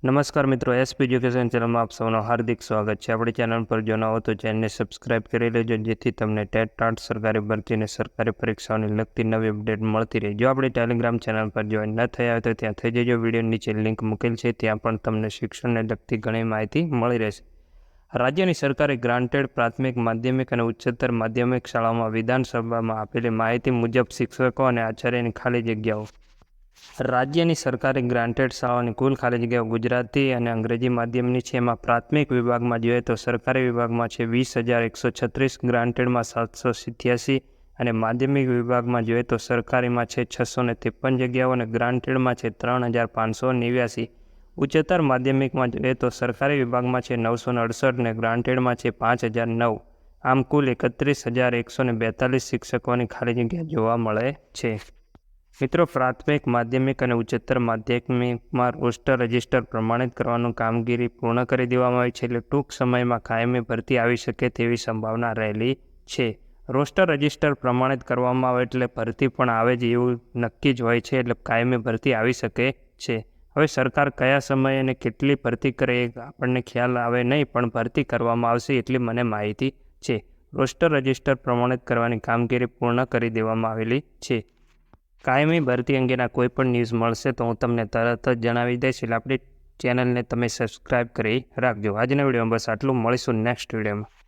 નમસ્કાર મિત્રો, SP education ચેનલમાં આપ સૌનું હાર્દિક સ્વાગત છે। આપણી ચેનલ પર જો ન હો તો ચેનલને સબસ્ક્રાઇબ કરી લેજો, જેથી તમને ટેટ ટાટ સરકારી ભરતી અને સરકારી પરીક્ષાઓની લગતી નવી અપડેટ મળતી રહે। જો આપણી ટેલિગ્રામ ચેનલ પર જોઈન ન થયા હોય તો ત્યાં થઈ જજો। વિડીયો નીચે લિંક મૂકેલ છે, ત્યાં પણ તમને શિક્ષણને લગતી ઘણી માહિતી મળી રહેશે। રાજ્યની સરકારે ગ્રાન્ટેડ પ્રાથમિક, માધ્યમિક અને ઉચ્ચતર માધ્યમિક શાળાઓમાં વિધાનસભામાં આપેલી માહિતી મુજબ શિક્ષકો અને આચાર્યની ખાલી જગ્યાઓ। રાજ્યની સરકારે ગ્રાન્ટેડ શાળાઓની કુલ ખાલી જગ્યાઓ ગુજરાતી અને અંગ્રેજી માધ્યમની છે। એમાં પ્રાથમિક વિભાગમાં જોઈએ તો સરકારી વિભાગમાં છે 20,136, ગ્રાન્ટેડમાં 787 અને માધ્યમિક વિભાગમાં જોઈએ તો સરકારીમાં છે 653 જગ્યાઓ અને ગ્રાન્ટેડમાં છે 3,589। ઉચ્ચતર માધ્યમિકમાં જોઈએ તો સરકારી વિભાગમાં છે 968 અને ગ્રાન્ટેડમાં છે 5,009। આમ કુલ 31,142 શિક્ષકોની ખાલી જગ્યા જોવા મળે છે। મિત્રો, પ્રાથમિક, માધ્યમિક અને ઉચ્ચતર માધ્યમિકમાં રોસ્ટર રજિસ્ટર પ્રમાણિત કરવાનું કામગીરી પૂર્ણ કરી દેવામાં આવી છે, એટલે ટૂંક સમયમાં કાયમી ભરતી આવી શકે તેવી સંભાવના રહેલી છે। રોસ્ટર રજિસ્ટર પ્રમાણિત કરવામાં આવે એટલે ભરતી પણ આવે જ એવું નક્કી જ હોય છે, એટલે કાયમી ભરતી આવી શકે છે। હવે સરકાર કયા સમયે અને કેટલી ભરતી કરે એ આપણને ખ્યાલ આવે નહીં, પણ ભરતી કરવામાં આવશે એટલી મને માહિતી છે। રોસ્ટર રજિસ્ટર પ્રમાણિત કરવાની કામગીરી પૂર્ણ કરી દેવામાં આવેલી છે। કાયમી ભરતી અંગેના કોઈ પણ ન્યૂઝ મળશે તો હું તમને તરત જ જણાવી દઈશ, એટલે આપણી ચેનલને તમે સબસ્ક્રાઈબ કરી રાખજો। આજના વિડીયોમાં બસ આટલું, મળીશું નેક્સ્ટ વિડીયોમાં।